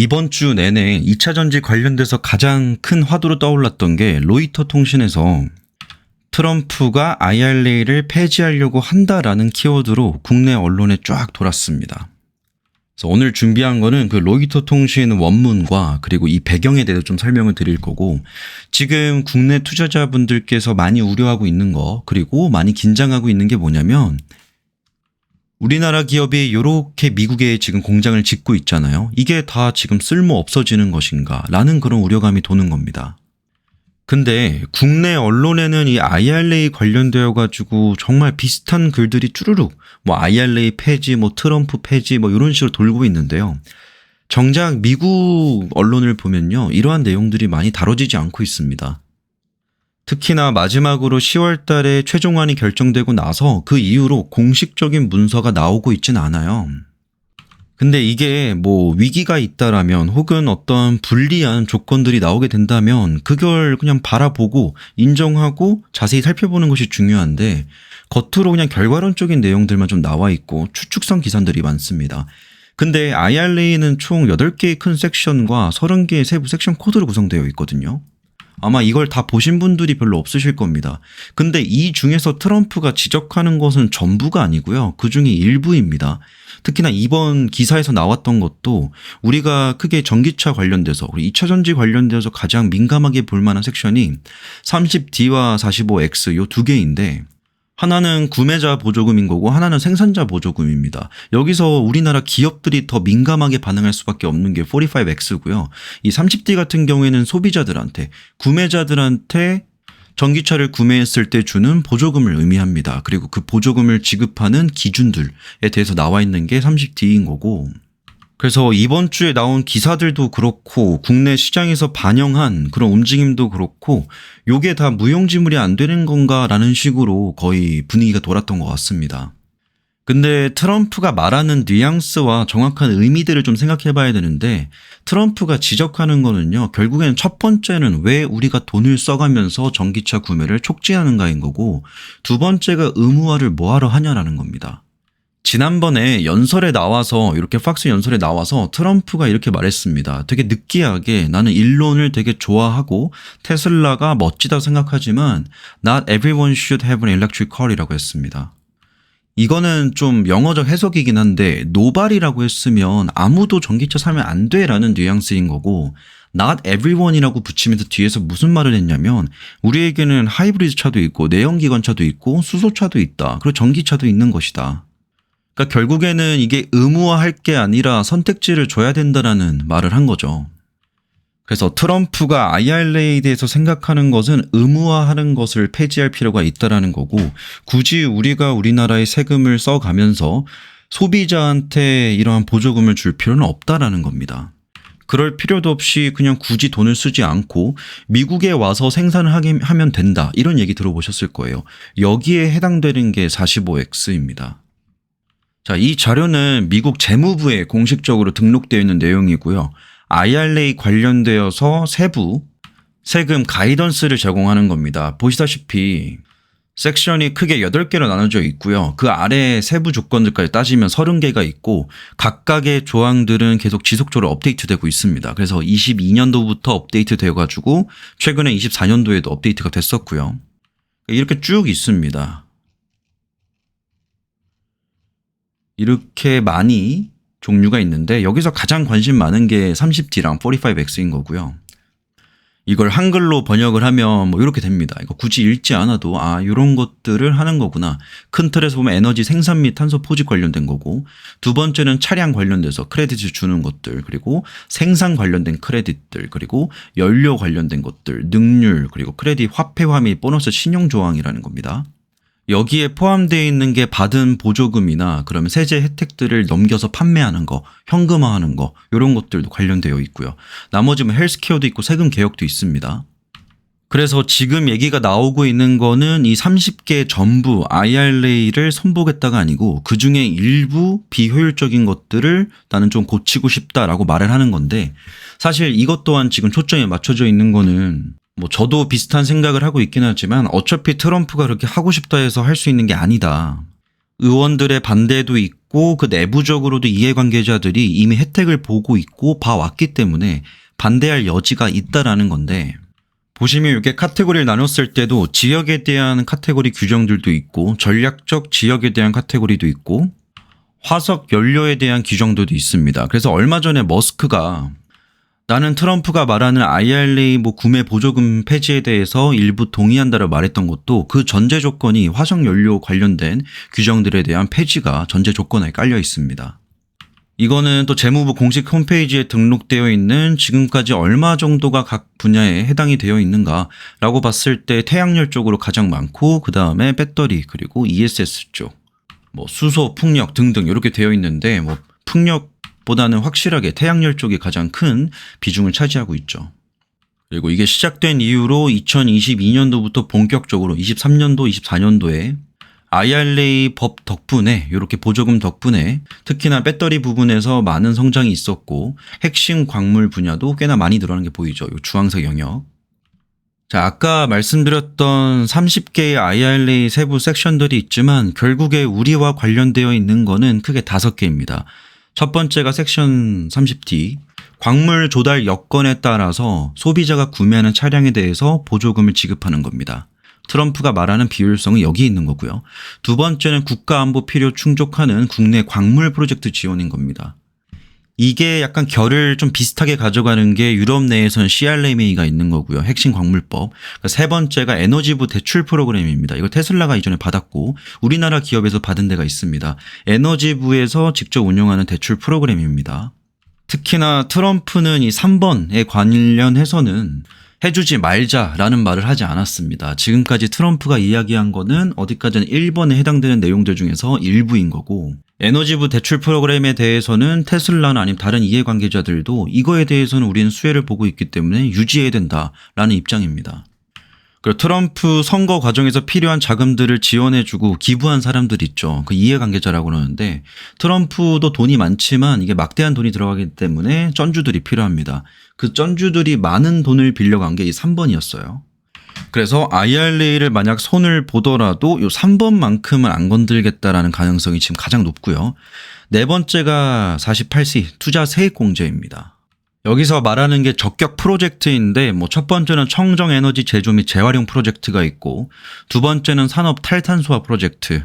이번 주 내내 2차 전지 관련돼서 가장 큰 화두로 떠올랐던 게 로이터 통신에서 트럼프가 IRA를 폐지하려고 한다라는 키워드로 국내 언론에 쫙 돌았습니다. 그래서 오늘 준비한 거는 그 로이터 통신 원문과 그리고 이 배경에 대해서 좀 설명을 드릴 거고, 지금 국내 투자자분들께서 많이 우려하고 있는 거, 그리고 많이 긴장하고 있는 게 뭐냐면, 우리나라 기업이 이렇게 미국에 지금 공장을 짓고 있잖아요. 이게 다 지금 쓸모 없어지는 것인가 라는 그런 우려감이 도는 겁니다. 근데 국내 언론에는 이 IRA 관련되어 가지고 정말 비슷한 글들이 쭈루룩 뭐 IRA 폐지, 뭐 트럼프 폐지 뭐 이런 식으로 돌고 있는데요. 정작 미국 언론을 보면요, 이러한 내용들이 많이 다뤄지지 않고 있습니다. 특히나 마지막으로 10월 달에 최종안이 결정되고 나서 그 이후로 공식적인 문서가 나오고 있진 않아요. 근데 이게 뭐 위기가 있다라면 혹은 어떤 불리한 조건들이 나오게 된다면 그걸 그냥 바라보고 인정하고 자세히 살펴보는 것이 중요한데, 겉으로 그냥 결과론적인 내용들만 좀 나와 있고 추측성 기사들이 많습니다. 근데 IRA는 총 8개의 큰 섹션과 30개의 세부 섹션 코드로 구성되어 있거든요. 아마 이걸 다 보신 분들이 별로 없으실 겁니다. 근데 이 중에서 트럼프가 지적하는 것은 전부가 아니고요. 그 중에 일부입니다. 특히나 이번 기사에서 나왔던 것도 우리가 크게 전기차 관련돼서, 우리 2차 전지 관련돼서 가장 민감하게 볼 만한 섹션이 30D와 45X 요 두 개인데, 하나는 구매자 보조금인 거고 하나는 생산자 보조금입니다. 여기서 우리나라 기업들이 더 민감하게 반응할 수밖에 없는 게 45X고요. 이 30D 같은 경우에는 소비자들한테, 구매자들한테 전기차를 구매했을 때 주는 보조금을 의미합니다. 그리고 그 보조금을 지급하는 기준들에 대해서 나와 있는 게 30D인 거고, 그래서 이번 주에 나온 기사들도 그렇고 국내 시장에서 반영한 그런 움직임도 그렇고 요게 다 무용지물이 안 되는 건가라는 식으로 거의 분위기가 돌았던 것 같습니다. 근데 트럼프가 말하는 뉘앙스와 정확한 의미들을 좀 생각해 봐야 되는데, 트럼프가 지적하는 거는요, 결국에는 첫 번째는 왜 우리가 돈을 써가면서 전기차 구매를 촉진하는가인 거고, 두 번째가 의무화를 뭐하러 하냐라는 겁니다. 지난번에 연설에 나와서, 이렇게 팍스 연설에 나와서 트럼프가 이렇게 말했습니다. 되게 느끼하게, 나는 일론을 되게 좋아하고 테슬라가 멋지다 생각하지만 Not everyone should have an electric car이라고 했습니다. 이거는 좀 영어적 해석이긴 한데 노발이라고 했으면 아무도 전기차 사면 안 돼라는 뉘앙스인 거고, Not everyone이라고 붙이면서 뒤에서 무슨 말을 했냐면 우리에게는 하이브리드 차도 있고 내연기관차도 있고 수소차도 있다. 그리고 전기차도 있는 것이다. 그러니까 결국에는 이게 의무화할 게 아니라 선택지를 줘야 된다라는 말을 한 거죠. 그래서 트럼프가 IRA에 대해서 생각하는 것은 의무화하는 것을 폐지할 필요가 있다라는 거고, 굳이 우리가 우리나라의 세금을 써가면서 소비자한테 이러한 보조금을 줄 필요는 없다라는 겁니다. 그럴 필요도 없이 그냥 굳이 돈을 쓰지 않고 미국에 와서 생산을 하면 된다, 이런 얘기 들어보셨을 거예요. 여기에 해당되는 게 45X입니다. 자, 이 자료는 미국 재무부에 공식적으로 등록되어 있는 내용이고요. IRA 관련되어서 세부 세금 가이던스를 제공하는 겁니다. 보시다시피 섹션이 크게 8개로 나눠져 있고요. 그 아래 세부 조건들까지 따지면 30개가 있고 각각의 조항들은 계속 지속적으로 업데이트되고 있습니다. 그래서 22년도부터 업데이트 되어가지고 최근에 24년도에도 업데이트가 됐었고요. 이렇게 쭉 있습니다. 이렇게 많이 종류가 있는데 여기서 가장 관심 많은 게 30D랑 45X인 거고요. 이걸 한글로 번역을 하면 뭐 이렇게 됩니다. 이거 굳이 읽지 않아도 이런 것들을 하는 거구나. 큰 틀에서 보면 에너지 생산 및 탄소 포집 관련된 거고, 두 번째는 차량 관련돼서 크레딧을 주는 것들, 그리고 생산 관련된 크레딧들, 그리고 연료 관련된 것들, 능률, 그리고 크레딧 화폐화 및 보너스 신용 조항이라는 겁니다. 여기에 포함되어 있는 게 받은 보조금이나 그러면 세제 혜택들을 넘겨서 판매하는 거, 현금화하는 거, 이런 것들도 관련되어 있고요. 나머지 뭐 헬스케어도 있고 세금 개혁도 있습니다. 그래서 지금 얘기가 나오고 있는 거는 이 30개 전부 IRA를 선보겠다가 아니고 그중에 일부 비효율적인 것들을 나는 좀 고치고 싶다라고 말을 하는 건데, 사실 이것 또한 지금 초점이 맞춰져 있는 거는 뭐 저도 비슷한 생각을 하고 있긴 하지만 어차피 트럼프가 그렇게 하고 싶다 해서 할 수 있는 게 아니다. 의원들의 반대도 있고 있고 그 내부적으로도 이해관계자들이 이미 혜택을 보고 있고 봐왔기 때문에 반대할 여지가 있다라는 건데, 보시면 이렇게 카테고리를 나눴을 때도 지역에 대한 카테고리 규정들도 있고 전략적 지역에 대한 카테고리도 있고 화석 연료에 대한 규정들도 있습니다. 그래서 얼마 전에 머스크가 나는 트럼프가 말하는 IRA 구매 보조금 폐지에 대해서 일부 동의한다고 말했던 것도 그 전제 조건이 화석 연료 관련된 규정들에 대한 폐지가 전제 조건에 깔려 있습니다. 이거는 또 재무부 공식 홈페이지에 등록되어 있는 지금까지 얼마 정도가 각 분야에 해당이 되어 있는가라고 봤을 때 태양열 쪽으로 가장 많고 그 다음에 배터리 그리고 ESS 쪽, 수소, 풍력 등등 이렇게 되어 있는데 풍력보다는 확실하게 태양열 쪽이 가장 큰 비중을 차지하고 있죠. 그리고 이게 시작된 이후로 2022년도부터 본격적으로 23년도, 24년도에 IRA 법 덕분에 이렇게 보조금 덕분에 특히나 배터리 부분에서 많은 성장이 있었고 핵심 광물 분야도 꽤나 많이 늘어나는 게 보이죠. 이 주황색 영역. 자, 아까 말씀드렸던 30개의 IRA 세부 섹션들이 있지만 결국에 우리와 관련되어 있는 거는 크게 5개입니다. 첫 번째가 섹션 30D. 광물 조달 여건에 따라서 소비자가 구매하는 차량에 대해서 보조금을 지급하는 겁니다. 트럼프가 말하는 비효율성은 여기 있는 거고요. 두 번째는 국가안보 필요 충족하는 국내 광물 프로젝트 지원인 겁니다. 이게 약간 결을 좀 비슷하게 가져가는 게 유럽 내에서는 CRMA가 있는 거고요. 핵심 광물법. 세 번째가 에너지부 대출 프로그램입니다. 이걸 테슬라가 이전에 받았고 우리나라 기업에서 받은 데가 있습니다. 에너지부에서 직접 운영하는 대출 프로그램입니다. 특히나 트럼프는 이 3번에 관련해서는 해주지 말자라는 말을 하지 않았습니다. 지금까지 트럼프가 이야기한 거는 어디까지는 1번에 해당되는 내용들 중에서 일부인 거고, 에너지부 대출 프로그램에 대해서는 테슬라나 아니면 다른 이해관계자들도 이거에 대해서는 우리는 수혜를 보고 있기 때문에 유지해야 된다라는 입장입니다. 그리고 트럼프 선거 과정에서 필요한 자금들을 지원해주고 기부한 사람들 있죠. 그 이해관계자라고 그러는데 트럼프도 돈이 많지만 이게 막대한 돈이 들어가기 때문에 쩐주들이 필요합니다. 그 쩐주들이 많은 돈을 빌려간 게 이 3번이었어요. 그래서 IRA를 만약 손을 보더라도 이 3번만큼은 안 건들겠다라는 가능성이 지금 가장 높고요. 네 번째가 48C 투자 세액공제입니다. 여기서 말하는 게 적격 프로젝트인데 첫 번째는 청정 에너지 제조 및 재활용 프로젝트가 있고 두 번째는 산업 탈탄소화 프로젝트,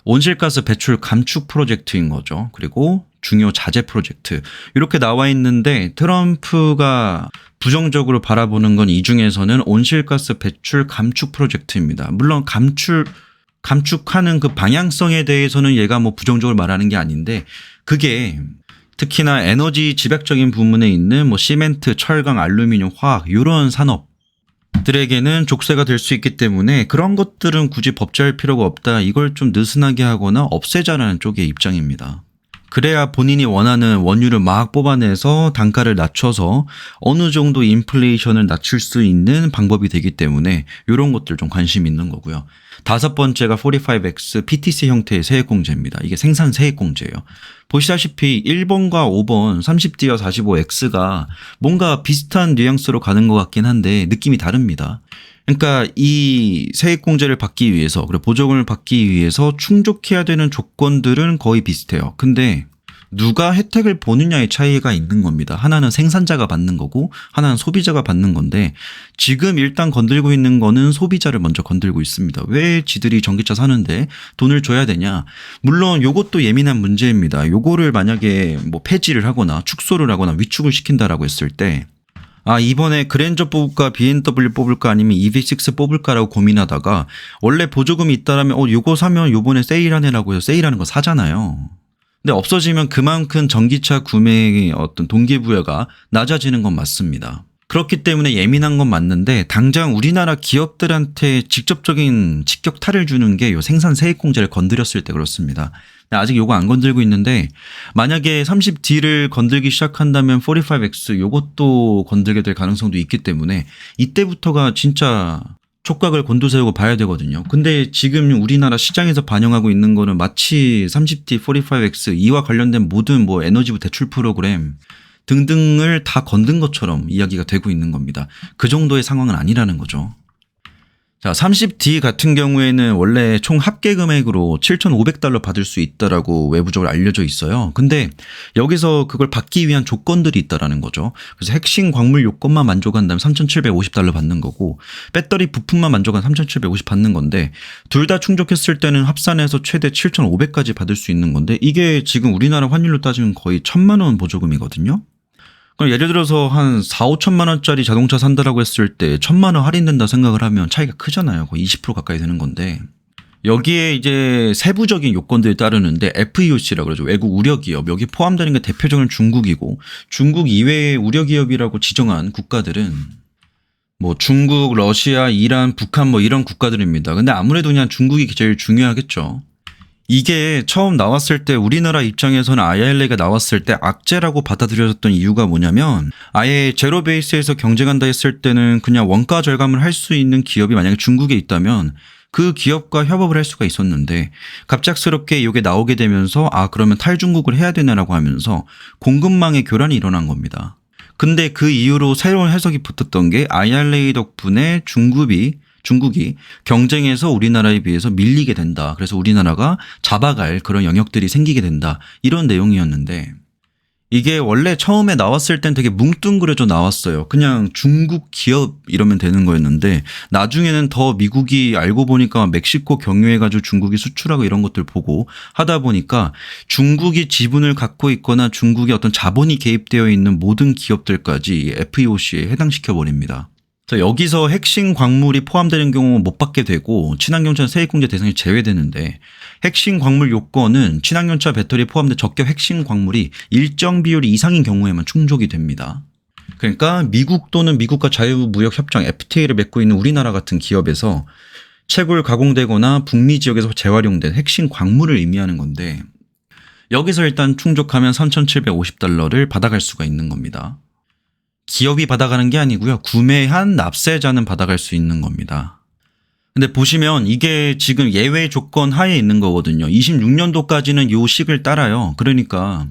온실가스 배출 감축 프로젝트인 거죠. 그리고 중요 자재 프로젝트 이렇게 나와 있는데 트럼프가 부정적으로 바라보는 건 이 중에서는 온실가스 배출 감축 프로젝트입니다. 물론 감축하는 그 방향성에 대해서는 얘가 부정적으로 말하는 게 아닌데 그게 특히나 에너지 집약적인 부문에 있는 시멘트, 철강, 알루미늄, 화학 이런 산업들에게는 족쇄가 될 수 있기 때문에 그런 것들은 굳이 법제할 필요가 없다. 이걸 좀 느슨하게 하거나 없애자라는 쪽의 입장입니다. 그래야 본인이 원하는 원유를 막 뽑아내서 단가를 낮춰서 어느 정도 인플레이션을 낮출 수 있는 방법이 되기 때문에 이런 것들 좀 관심 있는 거고요. 다섯 번째가 45X PTC 형태의 세액공제입니다. 이게 생산 세액공제예요. 보시다시피 1번과 5번 30D와 45X가 뭔가 비슷한 뉘앙스로 가는 것 같긴 한데 느낌이 다릅니다. 그러니까 이 세액공제를 받기 위해서 그리고 보조금을 받기 위해서 충족해야 되는 조건들은 거의 비슷해요. 근데 누가 혜택을 보느냐의 차이가 있는 겁니다. 하나는 생산자가 받는 거고 하나는 소비자가 받는 건데 지금 일단 건들고 있는 거는 소비자를 먼저 건들고 있습니다. 왜 지들이 전기차 사는데 돈을 줘야 되냐. 물론 요것도 예민한 문제입니다. 요거를 만약에 폐지를 하거나 축소를 하거나 위축을 시킨다라고 했을 때 이번에 그랜저 뽑을까 BMW 뽑을까 아니면 EV6 뽑을까라고 고민하다가 원래 보조금이 있다라면 요거 사면 요번에 세일하네라고 해서 세일하는 거 사잖아요. 근데 없어지면 그만큼 전기차 구매의 어떤 동기부여가 낮아지는 건 맞습니다. 그렇기 때문에 예민한 건 맞는데 당장 우리나라 기업들한테 직접적인 직격탄을 주는 게 요 생산 세액공제를 건드렸을 때 그렇습니다. 아직 요거 안 건들고 있는데 만약에 30D를 건들기 시작한다면 45X 요것도 건들게 될 가능성도 있기 때문에 이때부터가 진짜 촉각을 곤두세우고 봐야 되거든요. 근데 지금 우리나라 시장에서 반영하고 있는 거는 마치 30D, 45X 이와 관련된 모든 에너지부 대출 프로그램 등등을 다 건든 것처럼 이야기가 되고 있는 겁니다. 그 정도의 상황은 아니라는 거죠. 자, 30D 같은 경우에는 원래 총 합계 금액으로 $7,500 받을 수 있다라고 외부적으로 알려져 있어요. 근데 여기서 그걸 받기 위한 조건들이 있다라는 거죠. 그래서 핵심 광물 요건만 만족한다면 $3,750 받는 거고, 배터리 부품만 만족하면 $3,750 받는 건데, 둘 다 충족했을 때는 합산해서 최대 7,500까지 받을 수 있는 건데, 이게 지금 우리나라 환율로 따지면 거의 1,000만 원 보조금이거든요. 그럼 예를 들어서 한 4, 5천만 원짜리 자동차 산다라고 했을 때 1,000만 원 할인된다 생각을 하면 차이가 크잖아요. 거의 20% 가까이 되는 건데, 여기에 이제 세부적인 요건들이 따르는데 FEOC라고 그러죠. 외국 우려기업. 여기 포함되는 게 대표적인 중국이고, 중국 이외의 우려기업이라고 지정한 국가들은 뭐 중국, 러시아, 이란, 북한 뭐 이런 국가들입니다. 근데 아무래도 그냥 중국이 제일 중요하겠죠. 이게 처음 나왔을 때 우리나라 입장에서는 IRA가 나왔을 때 악재라고 받아들여졌던 이유가 뭐냐면, 아예 제로 베이스에서 경쟁한다 했을 때는 그냥 원가 절감을 할 수 있는 기업이 만약에 중국에 있다면 그 기업과 협업을 할 수가 있었는데, 갑작스럽게 이게 나오게 되면서 그러면 탈중국을 해야 되나라고 하면서 공급망의 교란이 일어난 겁니다. 근데 그 이후로 새로운 해석이 붙었던 게 IRA 덕분에 중국이 경쟁에서 우리나라에 비해서 밀리게 된다. 그래서 우리나라가 잡아갈 그런 영역들이 생기게 된다. 이런 내용이었는데, 이게 원래 처음에 나왔을 땐 되게 뭉뚱그려져 나왔어요. 그냥 중국 기업 이러면 되는 거였는데, 나중에는 더 미국이 알고 보니까 멕시코 경유해가지고 중국이 수출하고 이런 것들 보고 하다 보니까 중국이 지분을 갖고 있거나 중국의 어떤 자본이 개입되어 있는 모든 기업들까지 FEOC에 해당시켜 버립니다. 여기서 핵심 광물이 포함되는 경우 못 받게 되고 친환경차 세액공제 대상이 제외되는데, 핵심 광물 요건은 친환경차 배터리에 포함된 적격 핵심 광물이 일정 비율 이상인 경우에만 충족이 됩니다. 그러니까 미국 또는 미국과 자유무역협정 FTA를 맺고 있는 우리나라 같은 기업에서 채굴 가공되거나 북미 지역에서 재활용된 핵심 광물을 의미하는 건데, 여기서 일단 충족하면 $3,750를 받아갈 수가 있는 겁니다. 기업이 받아가는 게 아니고요. 구매한 납세자는 받아갈 수 있는 겁니다. 근데 보시면 이게 지금 예외 조건 하에 있는 거거든요. 26년도까지는 요 식을 따라요. 그러니까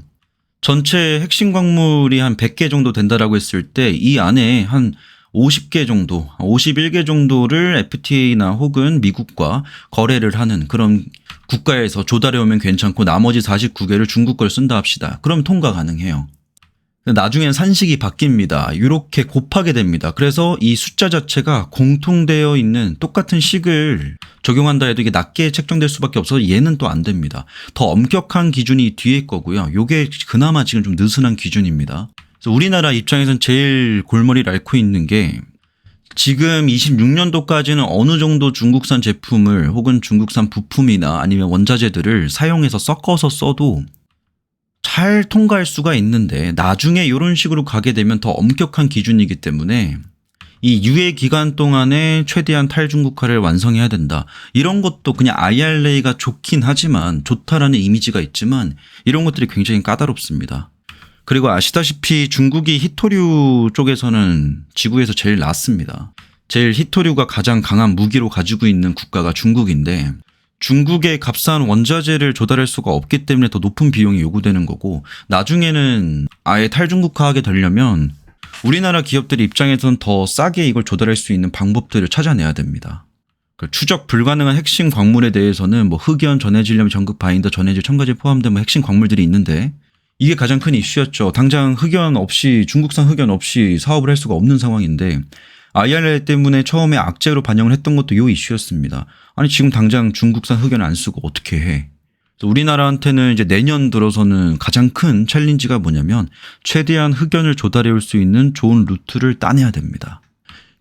전체 핵심 광물이 한 100개 정도 된다라고 했을 때 이 안에 한 50개 정도, 51개 정도를 FTA나 혹은 미국과 거래를 하는 그런 국가에서 조달해 오면 괜찮고, 나머지 49개를 중국 걸 쓴다 합시다. 그럼 통과 가능해요. 나중엔 산식이 바뀝니다. 이렇게 곱하게 됩니다. 그래서 이 숫자 자체가 공통되어 있는 똑같은 식을 적용한다 해도 이게 낮게 책정될 수밖에 없어서 얘는 또 안 됩니다. 더 엄격한 기준이 뒤에 거고요. 이게 그나마 지금 좀 느슨한 기준입니다. 그래서 우리나라 입장에서는 제일 골머리를 앓고 있는 게, 지금 26년도까지는 어느 정도 중국산 제품을 혹은 중국산 부품이나 아니면 원자재들을 사용해서 섞어서 써도 잘 통과할 수가 있는데, 나중에 이런 식으로 가게 되면 더 엄격한 기준이기 때문에 이 유예 기간 동안에 최대한 탈중국화를 완성해야 된다. 이런 것도 그냥 IRA가 좋긴 하지만, 좋다라는 이미지가 있지만 이런 것들이 굉장히 까다롭습니다. 그리고 아시다시피 중국이 히토류 쪽에서는 지구에서 제일 낮습니다. 제일 히토류가 가장 강한 무기로 가지고 있는 국가가 중국인데, 중국의 값싼 원자재를 조달할 수가 없기 때문에 더 높은 비용이 요구되는 거고, 나중에는 아예 탈중국화하게 되려면 우리나라 기업들 입장에서는 더 싸게 이걸 조달할 수 있는 방법들을 찾아내야 됩니다. 추적 불가능한 핵심 광물에 대해서는 뭐 흑연, 전해질염, 전극, 바인더, 전해질, 첨가제 포함된 뭐 핵심 광물들이 있는데, 이게 가장 큰 이슈였죠. 당장 흑연 없이, 중국산 흑연 없이 사업을 할 수가 없는 상황인데, IRA 때문에 처음에 악재로 반영을 했던 것도 이 이슈였습니다. 아니 지금 당장 중국산 흑연 안 쓰고 어떻게 해? 우리나라한테는 이제 내년 들어서는 가장 큰 챌린지가 뭐냐면, 최대한 흑연을 조달해 올 수 있는 좋은 루트를 따내야 됩니다.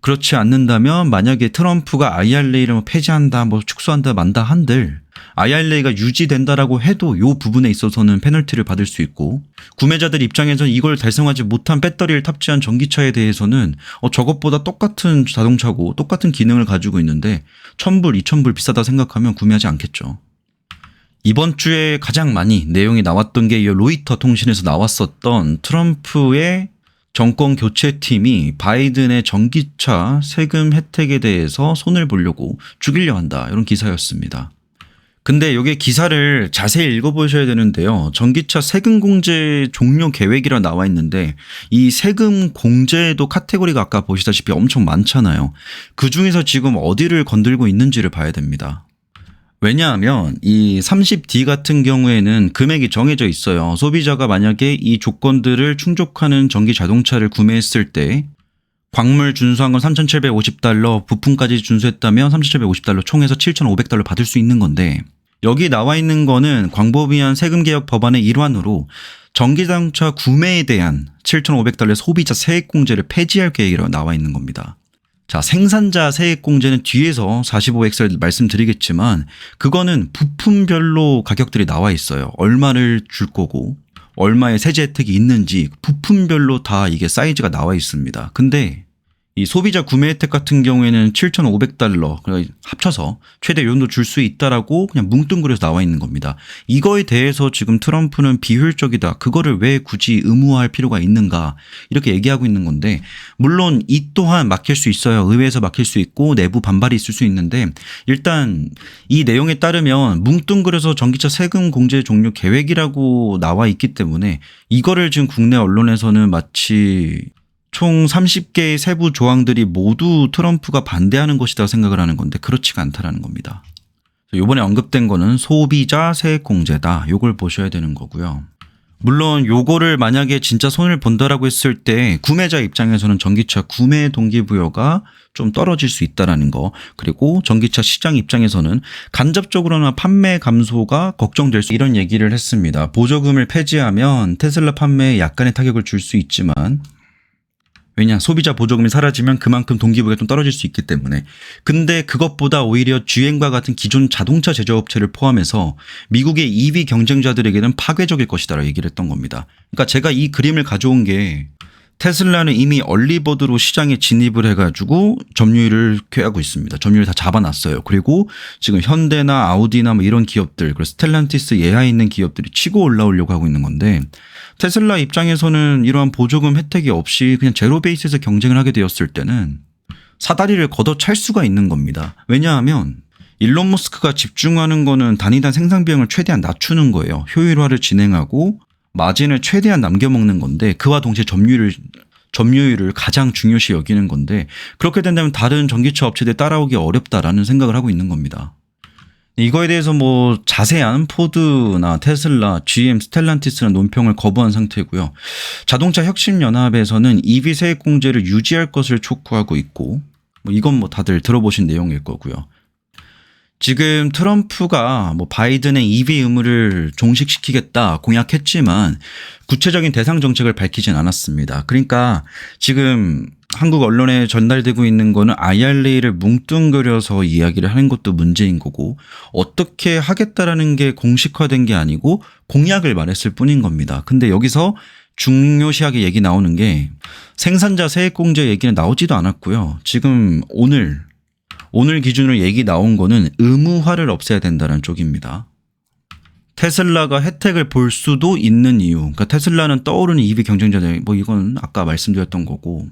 그렇지 않는다면 만약에 트럼프가 IRA를 폐지한다, 뭐 축소한다, 만다 한들 IRA가 유지된다라고 해도 이 부분에 있어서는 페널티를 받을 수 있고, 구매자들 입장에서는 이걸 달성하지 못한 배터리를 탑재한 전기차에 대해서는 저것보다 똑같은 자동차고 똑같은 기능을 가지고 있는데 1,000불, 2,000불 비싸다 생각하면 구매하지 않겠죠. 이번 주에 가장 많이 내용이 나왔던 게 이 로이터 통신에서 나왔었던 트럼프의 정권 교체팀이 바이든의 전기차 세금 혜택에 대해서 손을 보려고 죽이려 한다, 이런 기사였습니다. 근데 여기 기사를 자세히 읽어보셔야 되는데요. 전기차 세금 공제 종료 계획이라 나와 있는데 이 세금 공제도 카테고리가 아까 보시다시피 엄청 많잖아요. 그중에서 지금 어디를 건들고 있는지를 봐야 됩니다. 왜냐하면 이 30D 같은 경우에는 금액이 정해져 있어요. 소비자가 만약에 이 조건들을 충족하는 전기 자동차를 구매했을 때 광물 준수한 건 $3,750, 부품까지 준수했다면 $3,750 총해서 $7,500 받을 수 있는 건데 여기 나와 있는 거는 광범위한 세금개혁 법안의 일환으로 전기자동차 구매에 대한 $7,500의 소비자 세액공제를 폐지할 계획이라고 나와 있는 겁니다. 자, 생산자 세액공제는 뒤에서 45X를 말씀드리겠지만 그거는 부품별로 가격들이 나와 있어요. 얼마를 줄 거고 얼마의 세제 혜택이 있는지 부품별로 다 이게 사이즈가 나와 있습니다. 근데 이 소비자 구매 혜택 같은 경우에는 $7,500 합쳐서 최대 요금도 줄 수 있다라고 그냥 뭉뚱그려서 나와 있는 겁니다. 이거에 대해서 지금 트럼프는 비효율적이다. 그거를 왜 굳이 의무화할 필요가 있는가 이렇게 얘기하고 있는 건데 물론 이 또한 막힐 수 있어요. 의회에서 막힐 수 있고 내부 반발이 있을 수 있는데 일단 이 내용에 따르면 뭉뚱그려서 전기차 세금 공제 종료 계획이라고 나와 있기 때문에 이거를 지금 국내 언론에서는 마치 총 30개의 세부 조항들이 모두 트럼프가 반대하는 것이다 생각을 하는 건데 그렇지가 않다라는 겁니다. 이번에 언급된 거는 소비자 세액공제다. 요걸 보셔야 되는 거고요. 물론 요거를 만약에 진짜 손을 본다라고 했을 때 구매자 입장에서는 전기차 구매 동기부여가 좀 떨어질 수 있다라는 거 그리고 전기차 시장 입장에서는 간접적으로나 판매 감소가 걱정될 수 이런 얘기를 했습니다. 보조금을 폐지하면 테슬라 판매에 약간의 타격을 줄 수 있지만 왜냐 소비자 보조금이 사라지면 그만큼 동기부여가 좀 떨어질 수 있기 때문에 근데 그것보다 오히려 GM과 같은 기존 자동차 제조업체를 포함해서 미국의 EV 경쟁자들에게는 파괴적일 것이다라고 얘기를 했던 겁니다. 그러니까 제가 이 그림을 가져온 게 테슬라는 이미 얼리버드로 시장에 진입을 해가지고 점유율을 쾌하고 있습니다. 점유율 다 잡아놨어요. 그리고 지금 현대나 아우디나 뭐 이런 기업들 그리고 스텔란티스 예하에 있는 기업들이 치고 올라오려고 하고 있는 건데 테슬라 입장에서는 이러한 보조금 혜택이 없이 그냥 제로 베이스에서 경쟁을 하게 되었을 때는 사다리를 걷어찰 수가 있는 겁니다. 왜냐하면 일론 머스크가 집중하는 거는 단위당 생산 비용을 최대한 낮추는 거예요. 효율화를 진행하고 마진을 최대한 남겨먹는 건데 그와 동시에 점유율을 가장 중요시 여기는 건데 그렇게 된다면 다른 전기차 업체들이 따라오기 어렵다라는 생각을 하고 있는 겁니다. 이거에 대해서 뭐 자세한 포드나 테슬라, GM, 스텔란티스는 논평을 거부한 상태고요. 자동차 혁신연합에서는 EV 세액 공제를 유지할 것을 촉구하고 있고 뭐 이건 뭐 다들 들어보신 내용일 거고요. 지금 트럼프가 뭐 바이든의 EV 의무를 종식시키겠다 공약했지만 구체적인 대상 정책을 밝히진 않았습니다. 그러니까 지금 한국 언론에 전달되고 있는 거는 IRA를 뭉뚱그려서 이야기를 하는 것도 문제인 거고 어떻게 하겠다라는 게 공식화된 게 아니고 공약을 말했을 뿐인 겁니다. 근데 여기서 중요시하게 얘기 나오는 게 생산자 세액공제 얘기는 나오지도 않았고요. 지금 오늘 기준으로 얘기 나온 거는 의무화를 없애야 된다는 쪽입니다. 테슬라가 혜택을 볼 수도 있는 이유. 그러니까 테슬라는 떠오르는 EV 경쟁자들 뭐 이건 아까 말씀드렸던 거고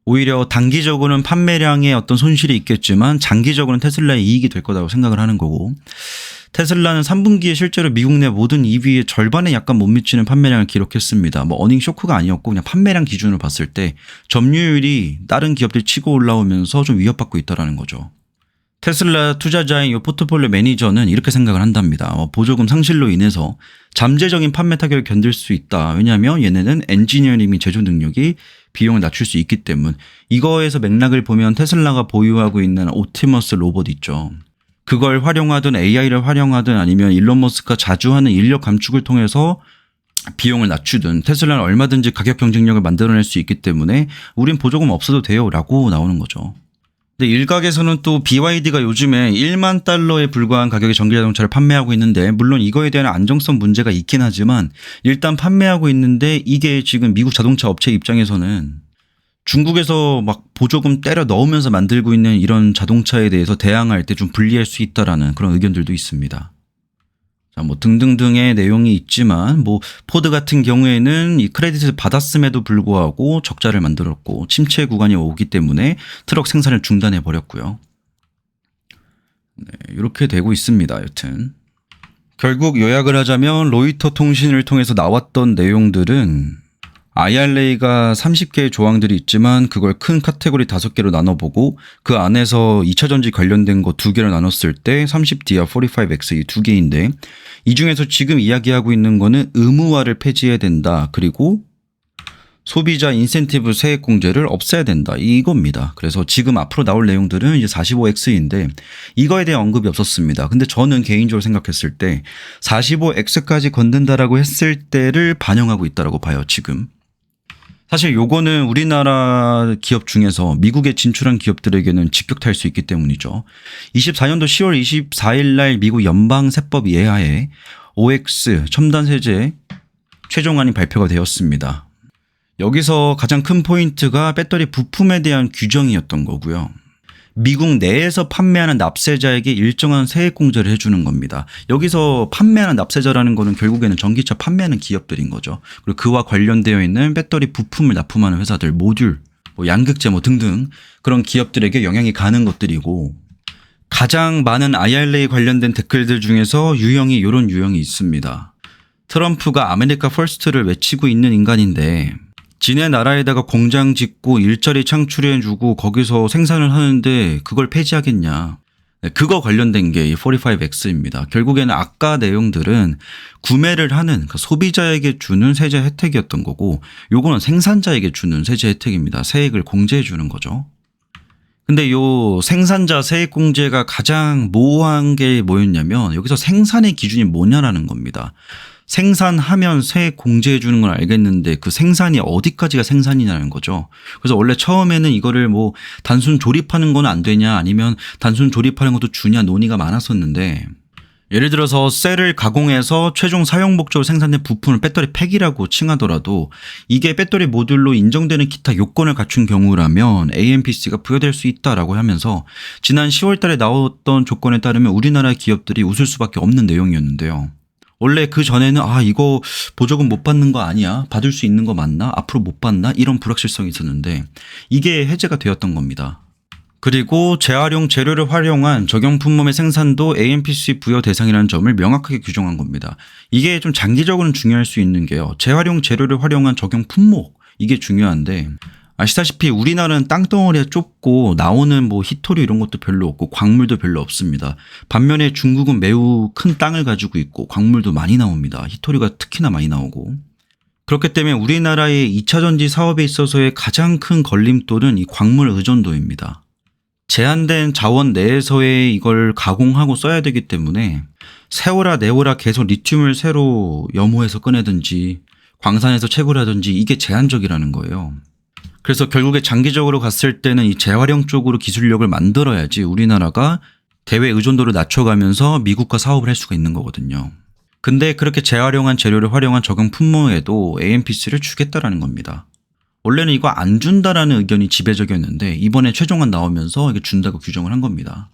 오히려 단기적으로는 판매량에 어떤 손실이 있겠지만 장기적으로는 테슬라의 이익이 될 거라고 생각을 하는 거고 테슬라는 3분기에 실제로 미국 내 모든 EV의 절반에 약간 못 미치는 판매량을 기록했습니다. 뭐 어닝 쇼크가 아니었고 그냥 판매량 기준으로 봤을 때 점유율이 다른 기업들이 치고 올라오면서 좀 위협받고 있다는 거죠. 테슬라 투자자인 이 포트폴리오 매니저는 이렇게 생각을 한답니다. 보조금 상실로 인해서 잠재적인 판매 타격을 견딜 수 있다. 왜냐하면 얘네는 엔지니어링 및 제조 능력이 비용을 낮출 수 있기 때문. 이거에서 맥락을 보면 테슬라가 보유하고 있는 옵티머스 로봇 있죠. 그걸 활용하든 AI를 활용하든 아니면 일론 머스크가 자주 하는 인력 감축을 통해서 비용을 낮추든 테슬라는 얼마든지 가격 경쟁력을 만들어낼 수 있기 때문에 우린 보조금 없어도 돼요 라고 나오는 거죠. 근데 일각에서는 또 BYD가 요즘에 $10,000에 불과한 가격의 전기자동차를 판매하고 있는데 물론 이거에 대한 안정성 문제가 있긴 하지만 일단 판매하고 있는데 이게 지금 미국 자동차 업체 입장에서는 중국에서 막 보조금 때려 넣으면서 만들고 있는 이런 자동차에 대해서 대항할 때 좀 불리할 수 있다라는 그런 의견들도 있습니다. 자, 뭐 등등등의 내용이 있지만 뭐 포드 같은 경우에는 이 크레딧을 받았음에도 불구하고 적자를 만들었고 침체 구간이 오기 때문에 트럭 생산을 중단해 버렸고요. 네, 이렇게 되고 있습니다. 여튼 결국 요약을 하자면 로이터 통신을 통해서 나왔던 내용들은 IRA가 30개의 조항들이 있지만 그걸 큰 카테고리 5개로 나눠보고 그 안에서 2차 전지 관련된 거 2개로 나눴을 때 30D와 45X 이 2개인데 이 중에서 지금 이야기하고 있는 거는 의무화를 폐지해야 된다. 그리고 소비자 인센티브 세액 공제를 없애야 된다. 이겁니다. 그래서 지금 앞으로 나올 내용들은 이제 45X인데 이거에 대한 언급이 없었습니다. 근데 저는 개인적으로 생각했을 때 45X까지 건든다라고 했을 때를 반영하고 있다라고 봐요. 지금. 사실 요거는 우리나라 기업 중에서 미국에 진출한 기업들에게는 직격탄일 수 있기 때문이죠. 24년도 10월 24일 날 미국 연방세법 예하에 OX 첨단 세제 최종안이 발표가 되었습니다. 여기서 가장 큰 포인트가 배터리 부품에 대한 규정이었던 거고요. 미국 내에서 판매하는 납세자에게 일정한 세액 공제를 해주는 겁니다. 여기서 판매하는 납세자라는 거는 결국에는 전기차 판매하는 기업들인 거죠. 그리고 그와 관련되어 있는 배터리 부품을 납품하는 회사들, 모듈, 양극재 등등 그런 기업들에게 영향이 가는 것들이고 가장 많은 IRA 관련된 댓글들 중에서 이런 유형이 있습니다. 트럼프가 아메리카 퍼스트를 외치고 있는 인간인데 지네 나라에다가 공장 짓고 일자리 창출해주고 거기서 생산을 하는데 그걸 폐지하겠냐. 그거 관련된 게 이 45X입니다. 결국에는 아까 내용들은 구매를 하는 그러니까 소비자에게 주는 세제 혜택이었던 거고 요거는 생산자에게 주는 세제 혜택입니다. 세액을 공제해 주는 거죠. 근데 요 생산자 세액 공제가 가장 모호한 게 뭐였냐면 여기서 생산의 기준이 뭐냐라는 겁니다. 생산하면 세액 공제해 주는 건 알겠는데 그 생산이 어디까지가 생산이냐는 거죠. 그래서 원래 처음에는 이거를 단순 조립하는 건 안 되냐 아니면 단순 조립하는 것도 주냐 논의가 많았었는데 예를 들어서 셀을 가공해서 최종 사용 목적으로 생산된 부품을 배터리 팩이라고 칭하더라도 이게 배터리 모듈로 인정되는 기타 요건을 갖춘 경우라면 AMPC가 부여될 수 있다라고 하면서 지난 10월 달에 나왔던 조건에 따르면 우리나라 기업들이 웃을 수밖에 없는 내용이었는데요. 원래 그 전에는 이거 보조금 못 받는 거 아니야? 받을 수 있는 거 맞나? 앞으로 못 받나? 이런 불확실성이 있었는데 이게 해제가 되었던 겁니다. 그리고 재활용 재료를 활용한 적용 품목의 생산도 AMPC 부여 대상이라는 점을 명확하게 규정한 겁니다. 이게 좀 장기적으로는 중요할 수 있는 게요. 재활용 재료를 활용한 적용 품목 이게 중요한데 아시다시피 우리나라는 땅덩어리가 좁고 나오는 희토류 이런 것도 별로 없고 광물도 별로 없습니다. 반면에 중국은 매우 큰 땅을 가지고 있고 광물도 많이 나옵니다. 희토류가 특히나 많이 나오고. 그렇기 때문에 우리나라의 2차 전지 사업에 있어서의 가장 큰 걸림돌은 이 광물 의존도입니다. 제한된 자원 내에서의 이걸 가공하고 써야 되기 때문에 세오라 내오라 계속 리튬을 새로 염호해서 꺼내든지 광산에서 채굴 하든지 이게 제한적이라는 거예요. 그래서 결국에 장기적으로 갔을 때는 이 재활용 쪽으로 기술력을 만들어야지 우리나라가 대외 의존도를 낮춰가면서 미국과 사업을 할 수가 있는 거거든요. 근데 그렇게 재활용한 재료를 활용한 적용 품목에도 AMPC를 주겠다라는 겁니다. 원래는 이거 안 준다라는 의견이 지배적이었는데 이번에 최종안 나오면서 이게 준다고 규정을 한 겁니다.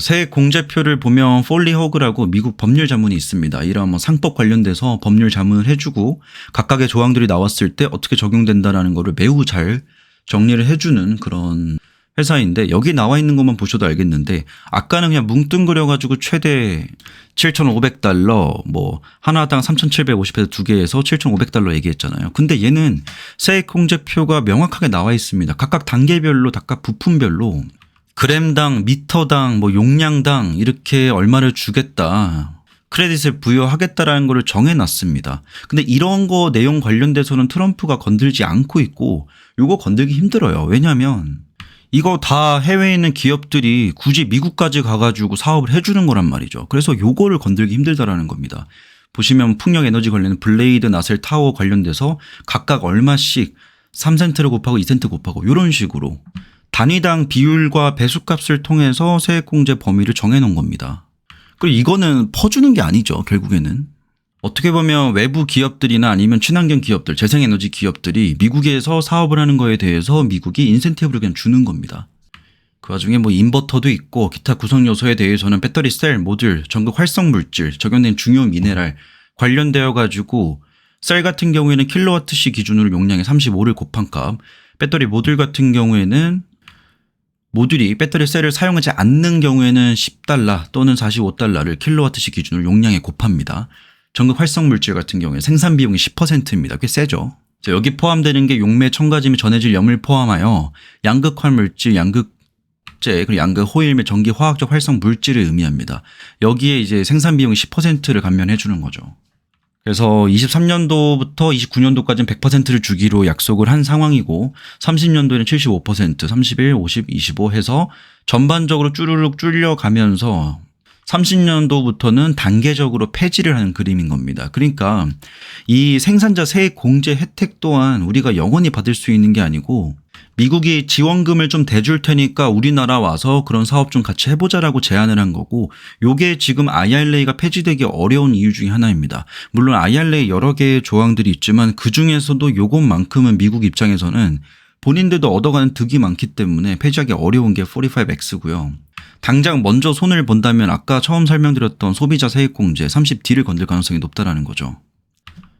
세액 공제표를 보면 폴리허그라고 미국 법률 자문이 있습니다. 이런 상법 관련돼서 법률 자문을 해주고 각각의 조항들이 나왔을 때 어떻게 적용된다라는 거를 매우 잘 정리를 해주는 그런 회사인데 여기 나와 있는 것만 보셔도 알겠는데 아까는 그냥 뭉뚱그려가지고 최대 7,500달러 하나당 3,750에서 2개에서 7,500달러 얘기했잖아요. 근데 얘는 세액 공제표가 명확하게 나와 있습니다. 각각 단계별로 각각 부품별로 그램당, 미터당, 용량당 이렇게 얼마를 주겠다. 크레딧을 부여하겠다라는 걸 정해놨습니다. 근데 이런 거 내용 관련돼서는 트럼프가 건들지 않고 있고 이거 건들기 힘들어요. 왜냐하면 이거 다 해외에 있는 기업들이 굳이 미국까지 가가지고 사업을 해주는 거란 말이죠. 그래서 요거를 건들기 힘들다라는 겁니다. 보시면 풍력 에너지 관련된 블레이드 나셀 타워 관련돼서 각각 얼마씩 3센트를 곱하고 2센트 곱하고 이런 식으로 단위당 비율과 배수값을 통해서 세액공제 범위를 정해놓은 겁니다. 그리고 이거는 퍼주는 게 아니죠. 결국에는. 어떻게 보면 외부 기업들이나 아니면 친환경 기업들, 재생에너지 기업들이 미국에서 사업을 하는 거에 대해서 미국이 인센티브를 그냥 주는 겁니다. 그 와중에 인버터도 있고 기타 구성 요소에 대해서는 배터리 셀, 모듈, 전극 활성 물질, 적용된 중요 미네랄 관련되어 가지고 셀 같은 경우에는 킬로와트시 기준으로 용량의 35를 곱한 값, 배터리 모듈 같은 경우에는 모듈이 배터리 셀을 사용하지 않는 경우에는 10달러 또는 45달러를 킬로와트시 기준으로 용량에 곱합니다. 전극 활성 물질 같은 경우에 생산 비용이 10%입니다. 꽤 세죠. 여기 포함되는 게 용매, 첨가제 및 전해질 염을 포함하여 양극 활물질, 양극재, 그리고 양극 호일 및 전기 화학적 활성 물질을 의미합니다. 여기에 이제 생산 비용이 10%를 감면해 주는 거죠. 그래서 23년도부터 29년도까지는 100%를 주기로 약속을 한 상황이고 30년도에는 75%, 31, 50, 25 해서 전반적으로 쭈르륵 줄여가면서 30년도부터는 단계적으로 폐지를 하는 그림인 겁니다. 그러니까 이 생산자 세액 공제 혜택 또한 우리가 영원히 받을 수 있는 게 아니고 미국이 지원금을 좀 대줄 테니까 우리나라 와서 그런 사업 좀 같이 해보자라고 제안을 한 거고, 요게 지금 IRA가 폐지되기 어려운 이유 중에 하나입니다. 물론 IRA 여러 개의 조항들이 있지만 그 중에서도 요것만큼은 미국 입장에서는 본인들도 얻어가는 득이 많기 때문에 폐지하기 어려운 게 45X고요. 당장 먼저 손을 본다면 아까 처음 설명드렸던 소비자 세액공제 30D를 건들 가능성이 높다라는 거죠.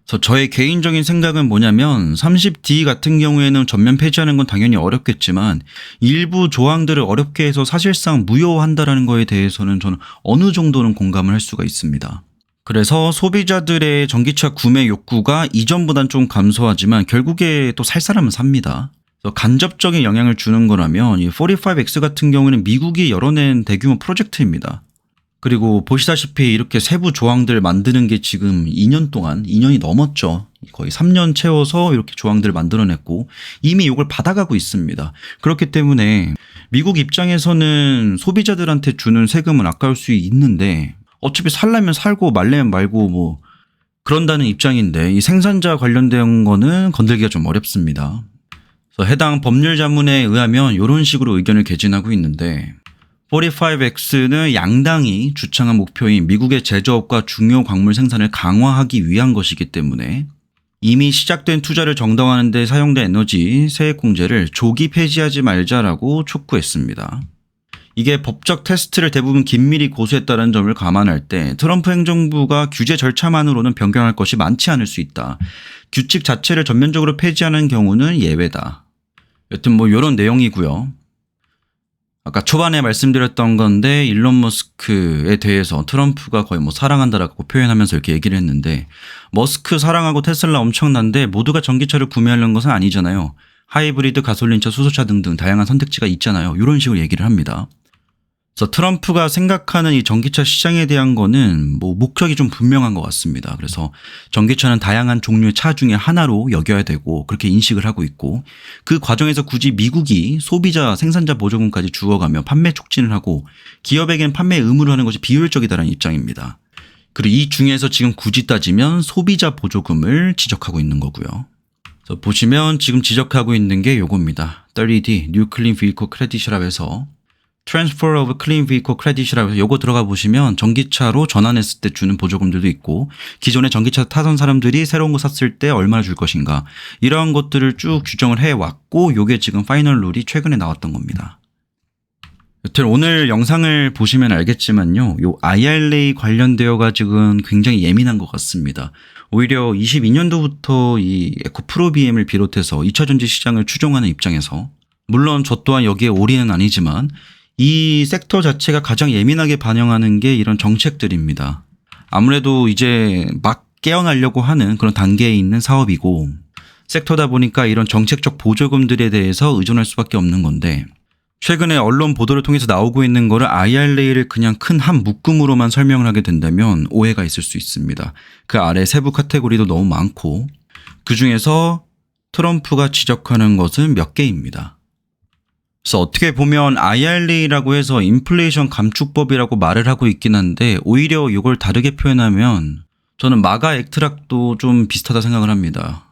그래서 저의 개인적인 생각은 뭐냐면 30D 같은 경우에는 전면 폐지하는 건 당연히 어렵겠지만 일부 조항들을 어렵게 해서 사실상 무효한다라는 거에 대해서는 저는 어느 정도는 공감을 할 수가 있습니다. 그래서 소비자들의 전기차 구매 욕구가 이전보단 좀 감소하지만 결국에 또 살 사람은 삽니다. 간접적인 영향을 주는 거라면 이 45X 같은 경우는 미국이 열어낸 대규모 프로젝트입니다. 그리고 보시다시피 이렇게 세부 조항들 만드는 게 지금 2년이 넘었죠. 거의 3년 채워서 이렇게 조항들을 만들어냈고 이미 이걸 받아가고 있습니다. 그렇기 때문에 미국 입장에서는 소비자들한테 주는 세금은 아까울 수 있는데 어차피 살려면 살고 말려면 말고 뭐 그런다는 입장인데 이 생산자 관련된 거는 건들기가 좀 어렵습니다. 그래서 해당 법률 자문에 의하면 이런 식으로 의견을 개진하고 있는데 45X는 양당이 주창한 목표인 미국의 제조업과 중요 광물 생산을 강화하기 위한 것이기 때문에 이미 시작된 투자를 정당화하는 데 사용된 에너지 세액 공제를 조기 폐지하지 말자라고 촉구했습니다. 이게 법적 테스트를 대부분 긴밀히 고수했다는 점을 감안할 때 트럼프 행정부가 규제 절차만으로는 변경할 것이 많지 않을 수 있다. 규칙 자체를 전면적으로 폐지하는 경우는 예외다. 여튼 뭐 이런 내용이고요. 아까 초반에 말씀드렸던 건데 일론 머스크에 대해서 트럼프가 거의 뭐 사랑한다라고 표현하면서 이렇게 얘기를 했는데 머스크 사랑하고 테슬라 엄청난데 모두가 전기차를 구매하려는 것은 아니잖아요. 하이브리드, 가솔린차, 수소차 등등 다양한 선택지가 있잖아요. 이런 식으로 얘기를 합니다. 그래서 트럼프가 생각하는 이 전기차 시장에 대한 거는 뭐 목적이 좀 분명한 것 같습니다. 그래서 전기차는 다양한 종류의 차 중에 하나로 여겨야 되고 그렇게 인식을 하고 있고 그 과정에서 굳이 미국이 소비자 생산자 보조금까지 주어가며 판매 촉진을 하고 기업에겐 판매 의무를 하는 것이 비효율적이다라는 입장입니다. 그리고 이 중에서 지금 굳이 따지면 소비자 보조금을 지적하고 있는 거고요. 그래서 보시면 지금 지적하고 있는 게 요겁니다. 30D New Clean Vehicle Credit이라고 해서 Transfer of Clean Vehicle Credit이라고 해서 요거 들어가 보시면 전기차로 전환했을 때 주는 보조금들도 있고 기존에 전기차 타던 사람들이 새로운 거 샀을 때 얼마나 줄 것인가 이러한 것들을 쭉 규정을 해왔고 요게 지금 파이널 룰이 최근에 나왔던 겁니다. 여튼 오늘 영상을 보시면 알겠지만요. 요 IRA 관련되어 가지고는 굉장히 예민한 것 같습니다. 오히려 22년도부터 이 에코프로 BM을 비롯해서 2차 전지 시장을 추종하는 입장에서 물론 저 또한 여기에 올인은 아니지만 이 섹터 자체가 가장 예민하게 반영하는 게 이런 정책들입니다. 아무래도 이제 막 깨어나려고 하는 그런 단계에 있는 사업이고 섹터다 보니까 이런 정책적 보조금들에 대해서 의존할 수밖에 없는 건데 최근에 언론 보도를 통해서 나오고 있는 거를 IRA를 그냥 큰 한 묶음으로만 설명을 하게 된다면 오해가 있을 수 있습니다. 그 아래 세부 카테고리도 너무 많고 그중에서 트럼프가 지적하는 것은 몇 개입니다. 그래서 어떻게 보면 IRA라고 해서 인플레이션 감축법이라고 말을 하고 있긴 한데 오히려 이걸 다르게 표현하면 저는 마가 액트락도 좀 비슷하다 생각을 합니다.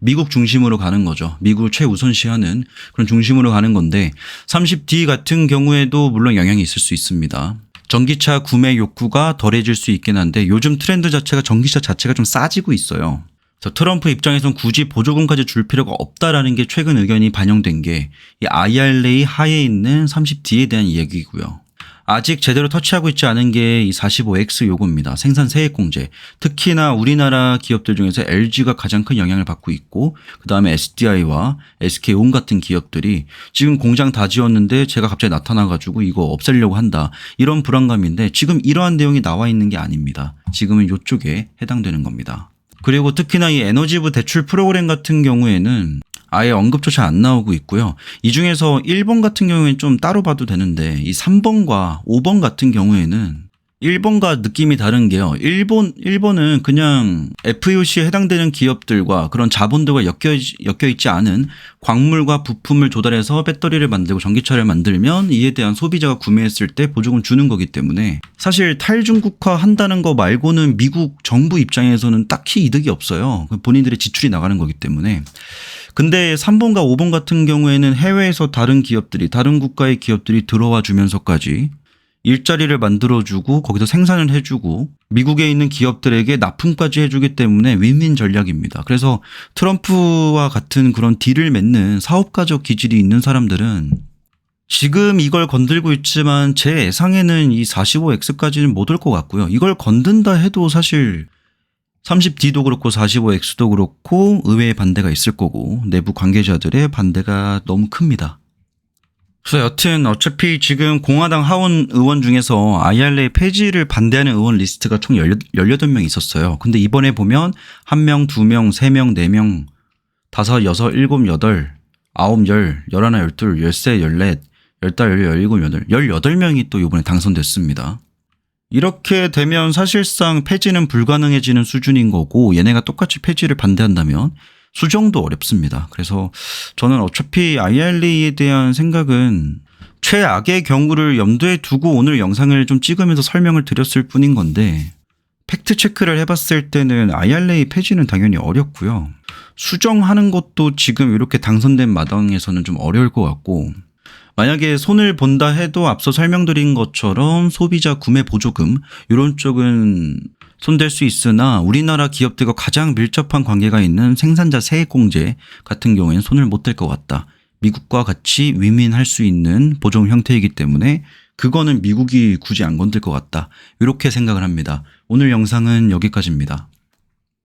미국 중심으로 가는 거죠. 미국을 최우선시하는 그런 중심으로 가는 건데 30D 같은 경우에도 물론 영향이 있을 수 있습니다. 전기차 구매 욕구가 덜해질 수 있긴 한데 요즘 트렌드 자체가 전기차 자체가 좀 싸지고 있어요. 그래서 트럼프 입장에서는 굳이 보조금까지 줄 필요가 없다라는 게 최근 의견이 반영된 게 이 IRA 하에 있는 30D에 대한 이야기고요. 아직 제대로 터치하고 있지 않은 게 이 45X 요구입니다. 생산 세액공제. 특히나 우리나라 기업들 중에서 LG가 가장 큰 영향을 받고 있고 그다음에 SDI와 SK온 같은 기업들이 지금 공장 다 지었는데 제가 갑자기 나타나가지고 이거 없애려고 한다. 이런 불안감인데 지금 이러한 내용이 나와 있는 게 아닙니다. 지금은 이쪽에 해당되는 겁니다. 그리고 특히나 이 에너지부 대출 프로그램 같은 경우에는 아예 언급조차 안 나오고 있고요. 이 중에서 1번 같은 경우에는 좀 따로 봐도 되는데 이 3번과 5번 같은 경우에는 1번과 느낌이 다른 게요. 1번은 그냥 FEOC에 해당되는 기업들과 그런 자본들과 엮여 있지 않은 광물과 부품을 조달해서 배터리를 만들고 전기차를 만들면 이에 대한 소비자가 구매했을 때 보조금 주는 거기 때문에 사실 탈중국화 한다는 거 말고는 미국 정부 입장에서는 딱히 이득이 없어요. 본인들의 지출이 나가는 거기 때문에. 근데 3번과 5번 같은 경우에는 해외에서 다른 국가의 기업들이 들어와 주면서까지 일자리를 만들어주고 거기서 생산을 해주고 미국에 있는 기업들에게 납품까지 해주기 때문에 윈윈 전략입니다. 그래서 트럼프와 같은 그런 딜을 맺는 사업가적 기질이 있는 사람들은 지금 이걸 건들고 있지만 제 예상에는 이 45X까지는 못 올 것 같고요. 이걸 건든다 해도 사실 30D도 그렇고 45X도 그렇고 의회의 반대가 있을 거고 내부 관계자들의 반대가 너무 큽니다. 그래서 여튼 어차피 지금 공화당 하원 의원 중에서 IRA 폐지를 반대하는 의원 리스트가 총 18명 있었어요. 근데 이번에 보면 1명, 2명, 3명, 4명, 5, 6, 7, 8, 9, 10, 11, 12, 13, 14, 15, 17, 18명이 또 이번에 당선됐습니다. 이렇게 되면 사실상 폐지는 불가능해지는 수준인 거고 얘네가 똑같이 폐지를 반대한다면 수정도 어렵습니다. 그래서 저는 어차피 IRA에 대한 생각은 최악의 경우를 염두에 두고 오늘 영상을 좀 찍으면서 설명을 드렸을 뿐인 건데 팩트 체크를 해봤을 때는 IRA 폐지는 당연히 어렵고요. 수정하는 것도 지금 이렇게 당선된 마당에서는 좀 어려울 것 같고 만약에 손을 본다 해도 앞서 설명드린 것처럼 소비자 구매 보조금 이런 쪽은 손댈 수 있으나 우리나라 기업들과 가장 밀접한 관계가 있는 생산자 세액공제 같은 경우에는 손을 못 댈 것 같다. 미국과 같이 윈윈할 수 있는 보조금 형태이기 때문에 그거는 미국이 굳이 안 건들 것 같다. 이렇게 생각을 합니다. 오늘 영상은 여기까지입니다.